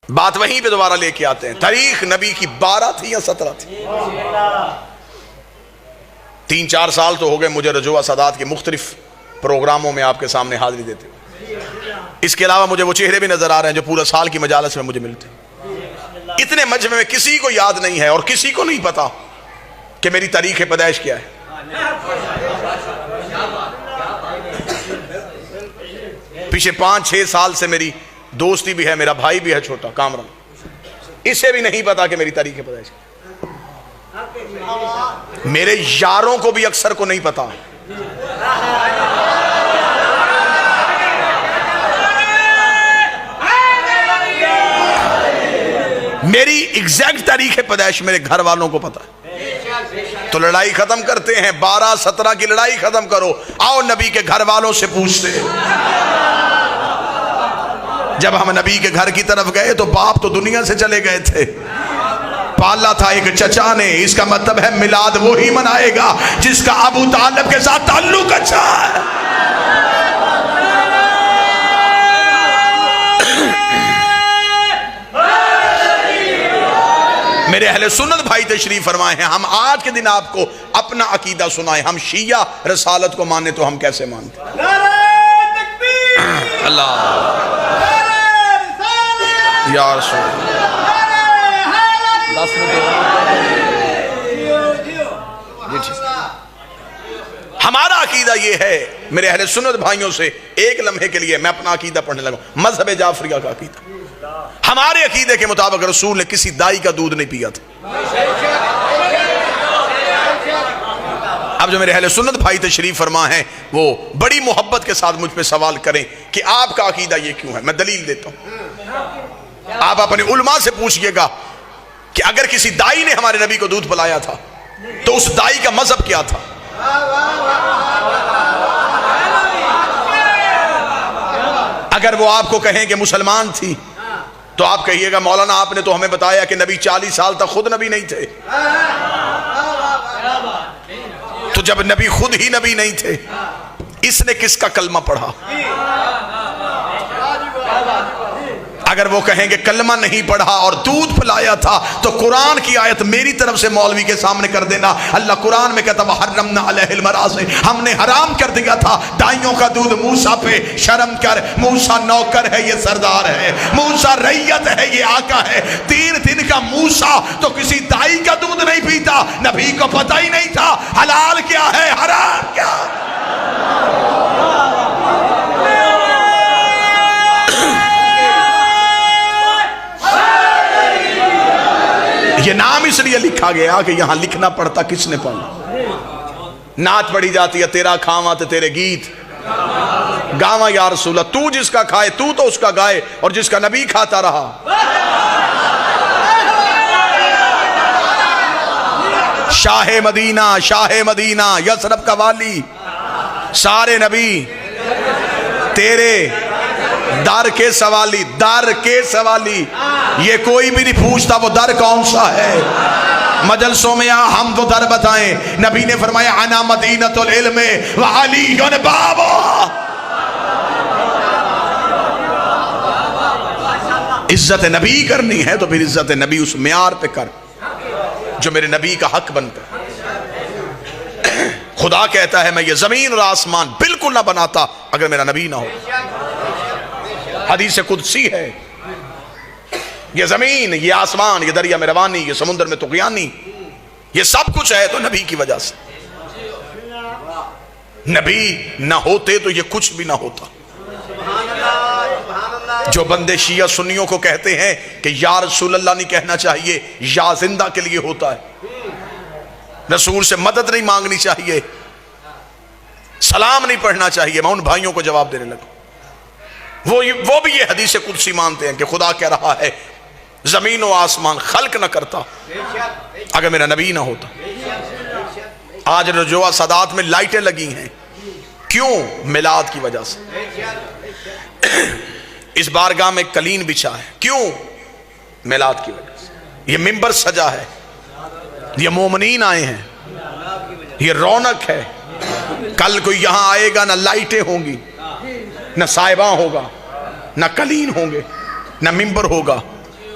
بات وہیں پہ دوبارہ لے کے آتے ہیں. تاریخ نبی کی 12 تھی یا 17 تھی؟ 3-4 سال تو ہو گئے مجھے رجوع سادات کے مختلف پروگراموں میں آپ کے سامنے حاضری دیتے ہوئے. اس کے علاوہ مجھے وہ چہرے بھی نظر آ رہے ہیں جو پورا سال کی مجالس میں مجھے ملتے ہیں. اتنے مجمع میں کسی کو یاد نہیں ہے اور کسی کو نہیں پتا کہ میری تاریخ پیدائش کیا ہے. پیچھے 5-6 سال سے میری دوستی بھی ہے, میرا بھائی بھی ہے چھوٹا کامران, اسے بھی نہیں پتا کہ میری تاریخ پیدائش کیا ہے. میرے یاروں کو بھی اکثر کو نہیں پتا. میری ایگزیکٹ تاریخ پیدائش میرے گھر والوں کو پتا ہے. تو لڑائی ختم کرتے ہیں, 12-17 کی لڑائی ختم کرو, آؤ نبی کے گھر والوں سے پوچھتے ہیں. جب ہم نبی کے گھر کی طرف گئے تو باپ تو دنیا سے چلے گئے تھے, پالا تھا ایک چچا نے. اس کا مطلب ہے میلاد وہی منائے گا جس کا ابو طالب کے ساتھ تعلق اچھا ہے. میرے اہل سنت بھائی تشریف فرمائے ہیں, ہم آج کے دن آپ کو اپنا عقیدہ سنائیں. ہم شیعہ رسالت کو مانے تو ہم کیسے مانتے ہیں؟ اللہ یا رسول ہمارا عقیدہ یہ ہے. میرے اہل سنت بھائیوں سے ایک لمحے کے لیے میں اپنا عقیدہ پڑھنے لگا. مذہب جعفریہ کا عقیدہ, ہمارے عقیدے کے مطابق رسول نے کسی دائی کا دودھ نہیں پیا تھا. اب جو میرے اہل سنت بھائی تشریف فرما ہیں وہ بڑی محبت کے ساتھ مجھ پہ سوال کریں کہ آپ کا عقیدہ یہ کیوں ہے. میں دلیل دیتا ہوں. آپ اپنے علماء سے پوچھئے گا کہ اگر کسی دائی نے ہمارے نبی کو دودھ پلایا تھا تو اس دائی کا مذہب کیا تھا؟ اگر وہ آپ کو کہیں کہ مسلمان تھی تو آپ کہیے گا مولانا آپ نے تو ہمیں بتایا کہ نبی 40 سال تک خود نبی نہیں تھے. تو جب نبی خود ہی نبی نہیں تھے, اس نے کس کا کلمہ پڑھا؟ اگر وہ کہیں گے کلمہ نہیں پڑھا اور دودھ پلایا تھا تو قرآن کی آیت میری طرف سے مولوی کے سامنے کر دینا. اللہ قرآن میں کہتا وحرمنا علیہ المراضع, ہم نے حرام کر دیا تھا دائیوں کا دودھ موسیٰ پہ. شرم کر, موسیٰ نوکر ہے, یہ سردار ہے. موسیٰ رعیت ہے, یہ آقا ہے. 3 دن کا موسیٰ تو کسی دائی کا دودھ نہیں پیتا. نبی کو پتہ ہی نہیں تھا حلال کیا ہے حرام کیا. یہ نام اس لیے لکھا گیا کہ یہاں لکھنا پڑتا کس نے پڑھا. نعت پڑھی جاتی ہے تیرا کھاواں تے تیرے گیت گاواں یا رسول اللہ. تو جس کا کھائے تو اس کا گائے, اور جس کا نبی کھاتا رہا. شاہ مدینہ یثرب کا والی, سارے نبی تیرے در کے سوالی. یہ کوئی بھی نہیں پوچھتا وہ در کون سا ہے. مجلسوں میں ہم وہ در بتائیں. نبی نے فرمایا انا مدینۃ العلم وعلی بابا. عزت نبی کرنی ہے تو پھر عزت نبی اس معیار پہ کر جو میرے نبی کا حق بنتا ہے. خدا کہتا ہے میں یہ زمین اور آسمان بالکل نہ بناتا اگر میرا نبی نہ ہو. حدیث قدسی ہے, یہ زمین, یہ آسمان, یہ دریا میں روانی, یہ سمندر میں طغیانی, یہ سب کچھ ہے تو نبی کی وجہ سے. نبی نہ ہوتے تو یہ کچھ بھی نہ ہوتا. جو بندے شیعہ سنیوں کو کہتے ہیں کہ یا رسول اللہ نہیں کہنا چاہیے, یا زندہ کے لیے ہوتا ہے. رسول سے مدد نہیں مانگنی چاہیے, سلام نہیں پڑھنا چاہیے. میں ان بھائیوں کو جواب دینے لگا. وہ بھی یہ حدیث قدسی مانتے ہیں کہ خدا کہہ رہا ہے زمین و آسمان خلق نہ کرتا اگر میرا نبی نہ ہوتا. آج رجوع سادات میں لائٹیں لگی ہیں, کیوں؟ میلاد کی وجہ سے. اس بارگاہ میں کلین بچھا ہے, کیوں؟ میلاد کی وجہ سے. یہ ممبر سجا ہے, یہ مومنین آئے ہیں, یہ رونق ہے. کل کوئی یہاں آئے گا نہ لائٹیں ہوں گی, نہ سائباں ہوگا, نہ کلین ہوں گے, نہ ممبر ہوگا.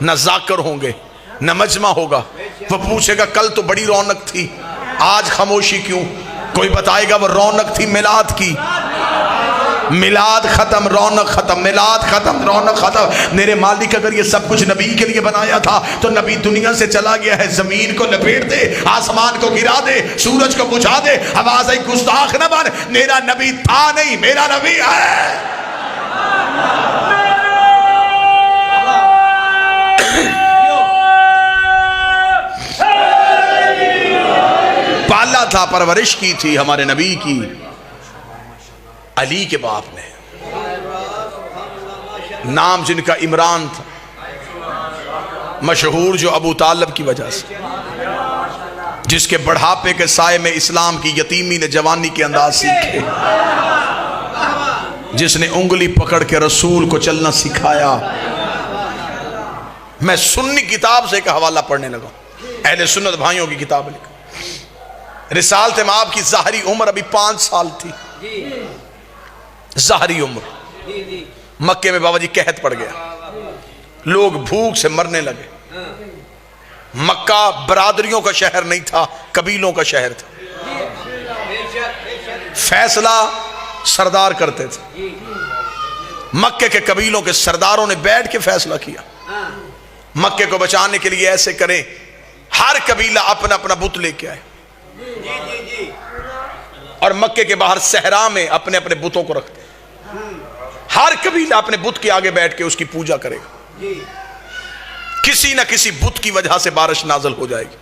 نہ ذاکر ہوں گے نہ مجمع ہوگا. وہ پوچھے گا کل تو بڑی رونق تھی آج خاموشی کیوں؟ کوئی بتائے گا وہ رونق تھی میلاد کی. میلاد ختم رونق ختم، میلاد ختم رونق ختم. میرے مالک اگر یہ سب کچھ نبی کے لیے بنایا تھا تو نبی دنیا سے چلا گیا ہے. زمین کو لپیٹ دے، آسمان کو گرا دے، سورج کو بجھا دے، آواز آئی گستاخ نہ بن. میرا نبی تھا نہیں، میرا نبی ہے. پالا تھا، پرورش کی تھی ہمارے نبی کی علی کے باپ نے. نام جن کا عمران تھا، مشہور جو ابو طالب کی وجہ سے، جس کے بڑھاپے کے سائے میں اسلام کی یتیمی نے جوانی کے انداز سیکھے، جس نے انگلی پکڑ کے رسول کو چلنا سکھایا. میں سنی کتاب سے ایک حوالہ پڑھنے لگا، اہل سنت بھائیوں کی کتاب لکھا. رسالت مآب کی ظاہری عمر ابھی 5 سال تھی. ظاہری عمر. مکے میں بابا جی قحط پڑ گیا، لوگ بھوک سے مرنے لگے. مکہ برادریوں کا شہر نہیں تھا، قبیلوں کا شہر تھا. فیصلہ سردار کرتے تھے. مکے کے قبیلوں کے سرداروں نے بیٹھ کے فیصلہ کیا مکے کو بچانے کے لیے ایسے کریں، ہر قبیلہ اپنا اپنا بت لے کے آئے اور مکے کے باہر صحرا میں اپنے اپنے بتوں کو رکھتے. ہر قبیلہ اپنے بت کے آگے بیٹھ کے اس کی پوجا کرے گا. کسی نہ کسی بت کی وجہ سے بارش نازل ہو جائے گی.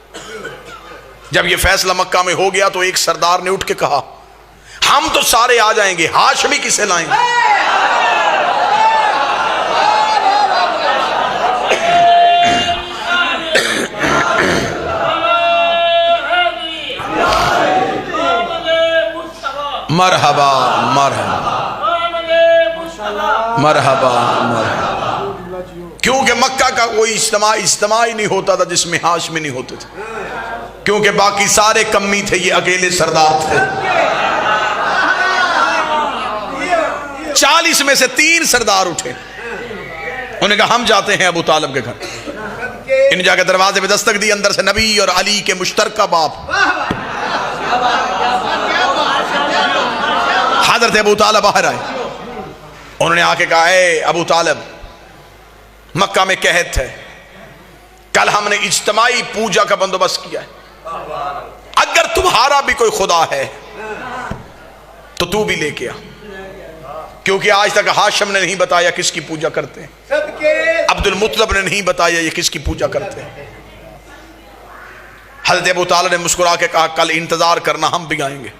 جب یہ فیصلہ مکہ میں ہو گیا تو ایک سردار نے اٹھ کے کہا ہم تو سارے آ جائیں گے، ہاشمی کسے لائیں گے؟ مرحبا مرحبا مرحبا مرحبا. کیونکہ مکہ کا کوئی اجتماع ہی نہیں ہوتا تھا جس میں ہاشمی نہیں ہوتے تھے، کیونکہ باقی سارے کمی تھے، یہ اکیلے سردار تھے. 40 میں سے 3 سردار اٹھے. انہوں نے کہا ہم جاتے ہیں ابو طالب کے گھر. انہوں جا کے دروازے پہ دستک دی. اندر سے نبی اور علی کے مشترکہ باپ حضرت ابو طالب باہر آئے. انہوں نے آ کے کہا اے ابو طالب، مکہ میں قحط ہے، کل ہم نے اجتماعی پوجا کا بندوبست کیا ہے، اگر تمہارا بھی کوئی خدا ہے تو تو بھی لے کے آ. کیونکہ آج تک ہاشم نے نہیں بتایا کس کی پوجا کرتے ہیں، عبد المطلب نے نہیں بتایا یہ کس کی پوجا کرتے ہیں. حضرت ابو طالب نے مسکرا کے کہا کل انتظار کرنا، ہم بھی آئیں گے.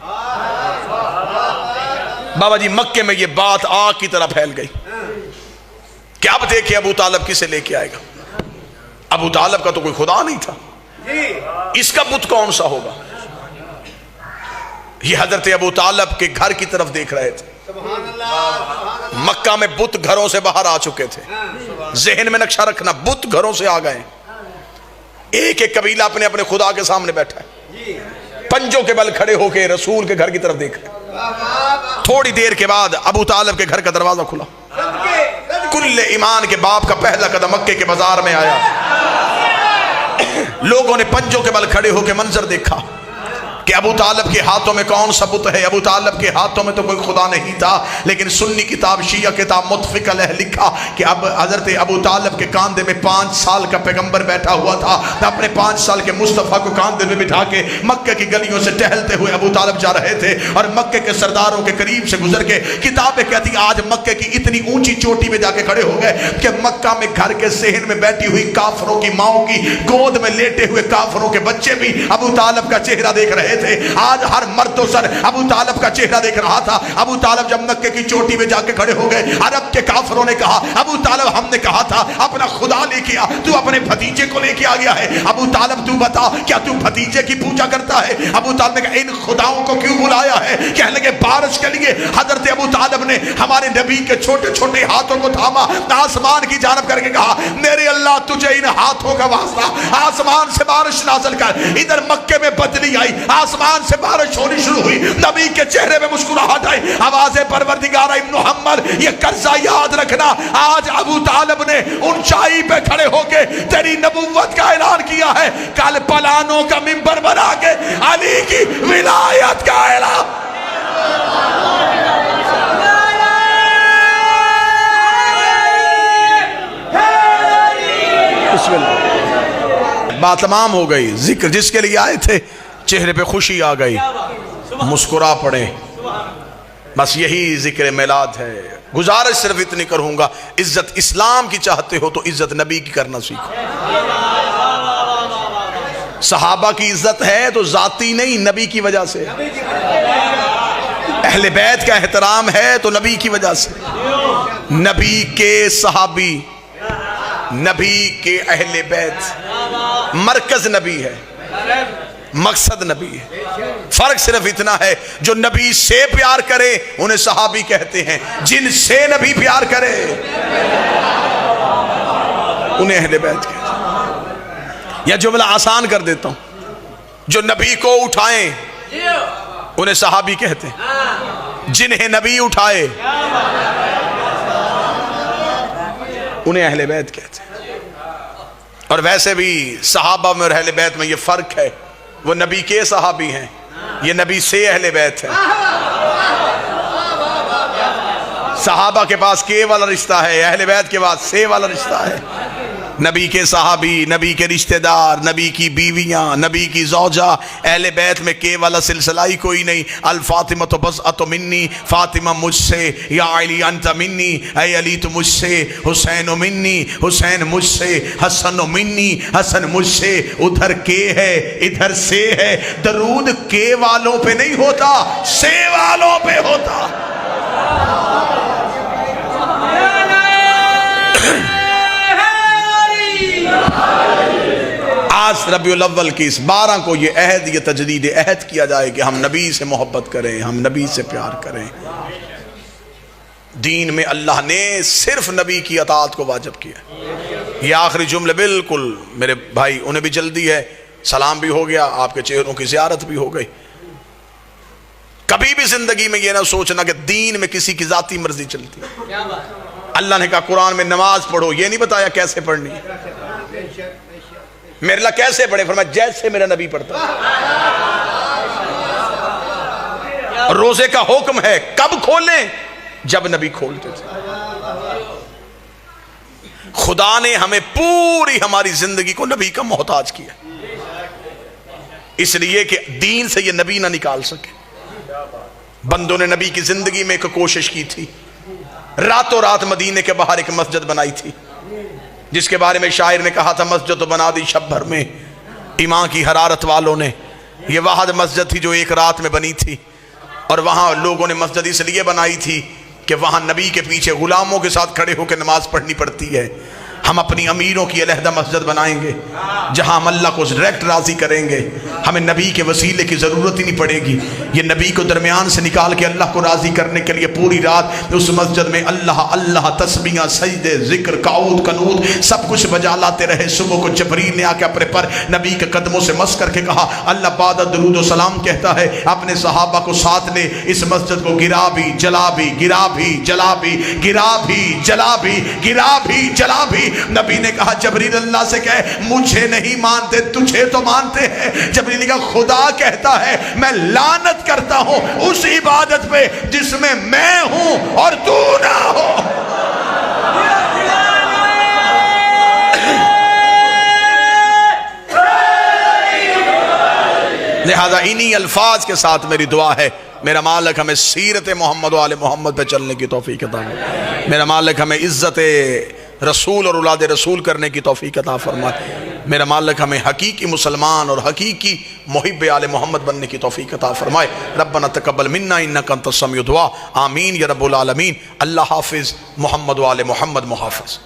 بابا جی مکے میں یہ بات آگ کی طرح پھیل گئی کہ اب دیکھیں ابو طالب کسے لے کے آئے گا. ابو طالب کا تو کوئی خدا نہیں تھا، اس کا بت کون سا ہوگا؟ یہ حضرت ابو طالب کے گھر کی طرف دیکھ رہے تھے. مکہ میں بت گھروں سے باہر آ چکے تھے. ذہن میں نقشہ رکھنا، بت گھروں سے آ گئے. ایک ایک قبیلہ اپنے اپنے خدا کے سامنے بیٹھا ہے، پنجوں کے بل کھڑے ہو کے رسول کے گھر کی طرف دیکھ رہے. تھوڑی دیر کے بعد ابو طالب کے گھر کا دروازہ کھلا. کل ایمان کے باپ کا پہلا قدم مکے کے بازار میں آیا. لوگوں نے پنجوں کے بل کھڑے ہو کے منظر دیکھا کہ ابو طالب کے ہاتھوں میں کون سا بت ہے. ابو طالب کے ہاتھوں میں تو کوئی خدا نہیں تھا، لیکن سنی کتاب شیعہ کتاب متفق علیہ لکھا کہ اب حضرت ابو طالب کے کاندھے میں 5 سال کا پیغمبر بیٹھا ہوا تھا. اپنے 5 سال کے مصطفیٰ کو کاندھے میں بٹھا کے مکہ کی گلیوں سے ٹہلتے ہوئے ابو طالب جا رہے تھے اور مکے کے سرداروں کے قریب سے گزر کے کتابیں کہتی آج مکے کی اتنی اونچی چوٹی میں جا کے کھڑے ہو گئے کہ مکہ میں گھر کے صحن میں بیٹھی ہوئی کافروں کی ماؤں کی گود میں لیٹے ہوئے کافروں کے بچے بھی ابو طالب کا چہرہ دیکھ رہے تھے. آج ہر مرد و سر ابو طالب کا چہرہ دیکھ رہا تھا. ابو طالب جب مکے کی چوٹی میں جا کے کھڑے ہو گئے، عرب کے کافروں نے کہا ابو طالب ہم نے کہا تھا اپنا خدا لے کے آ، تو اپنے بھتیجے کو لے کے آ گیا ہے. ابو طالب تو بتا کیا تو بھتیجے کی پوجا کرتا ہے؟ ابو طالب نے کہا ان خداؤں کو کیوں بلایا ہے؟ کہنے لگے بارش کے لیے. حضرت ابو طالب نے ہمارے نبی کے چھوٹے چھوٹے ہاتھوں کو تھاما، آسمان کی جانب کر کے کہا میرے اللہ تجھے ان ہاتھوں کا واسطہ آسمان سے بارش نازل کر. ادھر مکے میں بدلی آئی، آسمان سے بارش ہونی شروع ہوئی، نبی کے چہرے میں مسکراہٹ آئی، آواز پروردگار ابن محمد یہ قرضہ یاد رکھنا، آج ابو طالب نے اونچائی پہ کھڑے ہو کے تیری نبوت کا اعلان کیا ہے، کل پلانوں کا منبر بنا کے علی کی ولایت کا اعلان۔ بسم اللہ۔ بات تمام ہو گئی، ذکر جس کے لیے آئے تھے چہرے پہ خوشی آ گئی، مسکرا پڑے، بس یہی ذکر میلاد ہے۔ گزارش صرف اتنی کروں گا، عزت اسلام کی چاہتے ہو تو عزت نبی کی کرنا سیکھو۔ صحابہ کی عزت ہے تو ذاتی نہیں، نبی کی وجہ سے۔ اہل بیت کا احترام ہے تو نبی کی وجہ سے۔ نبی کے صحابی، نبی کے اہل بیت، مرکز نبی ہے، مقصد نبی ہے۔ فرق صرف اتنا ہے، جو نبی سے پیار کرے انہیں صحابی کہتے ہیں، جن سے نبی پیار کرے انہیں اہل بیت کہتے ہیں۔ یا جملہ آسان کر دیتا ہوں، جو نبی کو اٹھائیں انہیں صحابی کہتے ہیں، جنہیں نبی اٹھائے انہیں اہل بیت کہتے ہیں۔ اور ویسے بھی صحابہ میں اور اہل بیت میں یہ فرق ہے، وہ نبی کے صحابی ہیں، یہ نبی سے اہل بیت ہے۔ صحابہ کے پاس کے والا رشتہ ہے، اہل بیت کے پاس سے والا رشتہ ہے۔ نبی کے صحابی، نبی کے رشتہ دار، نبی کی بیویاں، نبی کی زوجہ، اہل بیت میں کے والا سلسلہ ہی کوئی نہیں۔ الفاطمہ تو بضعۃ منی، فاطمہ مجھ سے، یا علی انت منی، اے علی تو مجھ سے، حسین منی، حسین مجھ سے، حسن منی، حسن مجھ سے۔ ادھر کے ہے ادھر سے ہے، درود کے والوں پہ نہیں ہوتا، سے والوں پہ ہوتا۔ آج ربیع الاول کی اس 12 کو یہ عہد، یہ تجدید عہد کیا جائے کہ ہم نبی سے محبت کریں، ہم نبی سے پیار کریں۔ دین میں اللہ نے صرف نبی کی اطاعت کو واجب کیا۔ یہ آخری جملے بالکل میرے بھائی، انہیں بھی جلدی ہے، سلام بھی ہو گیا، آپ کے چہروں کی زیارت بھی ہو گئی۔ کبھی بھی زندگی میں یہ نہ سوچنا کہ دین میں کسی کی ذاتی مرضی چلتی ہے۔ اللہ نے کہا قرآن میں نماز پڑھو، یہ نہیں بتایا کیسے پڑھنی ہے۔ میرے اللہ کیسے پڑھے؟ فرمایا جیسے میرا نبی پڑھتا ہے۔ روزے کا حکم ہے، کب کھولیں؟ جب نبی کھولتے تھے۔ خدا نے ہمیں پوری ہماری زندگی کو نبی کا محتاج کیا، اس لیے کہ دین سے یہ نبی نہ نکال سکے۔ بندوں نے نبی کی زندگی میں ایک کوشش کی تھی، راتوں رات مدینے کے باہر ایک مسجد بنائی تھی، جس کے بارے میں شاعر نے کہا تھا مسجد تو بنا دی شب بھر میں ایمان کی حرارت والوں نے۔ یہ واحد مسجد تھی جو ایک رات میں بنی تھی، اور وہاں لوگوں نے مسجد اس لیے بنائی تھی کہ وہاں نبی کے پیچھے غلاموں کے ساتھ کھڑے ہو کے نماز پڑھنی پڑتی ہے۔ ہم اپنی امیروں کی علیحدہ مسجد بنائیں گے جہاں ہم اللہ کو ڈائریکٹ راضی کریں گے، ہمیں نبی کے وسیلے کی ضرورت ہی نہیں پڑے گی۔ یہ نبی کو درمیان سے نکال کے اللہ کو راضی کرنے کے لیے پوری رات اس مسجد میں اللہ اللہ تسبیحاں، سجدے، ذکر، قعود، قنوت سب کچھ بجا لاتے رہے۔ صبح کو جبریل نے آ کے اپنے پر نبی کے قدموں سے مس کر کے کہا اللہ بعد درود و سلام کہتا ہے اپنے صحابہ کو ساتھ لے، اس مسجد کو گرا بھی جلا بھی، گرا بھی جلا بھی، گرا بھی جلا بھی، گرا بھی جلا بھی۔ نبی نے کہا جبریل اللہ سے کہے مجھے نہیں مانتے تجھے تو مانتے ہیں۔ جبریل نے کہا خدا کہتا ہے میں لعنت کرتا ہوں اس عبادت پہ جس میں میں ہوں اور تو نہ ہو۔ لہذا انہی الفاظ کے ساتھ میری دعا ہے میرا مالک ہمیں سیرت محمد و آل محمد پہ چلنے کی توفیق عطا فرمائے، میرا مالک ہمیں عزت رسول اور اولاد رسول کرنے کی توفیق عطا فرمائے، میرا مالک ہمیں حقیقی مسلمان اور حقیقی محب آل محمد بننے کی توفیق عطا فرمائے۔ ربنا تقبل منا انک انت السمیع الدعاء، آمین یا رب العالمین۔ اللہ حافظ، محمد و آل محمد محافظ۔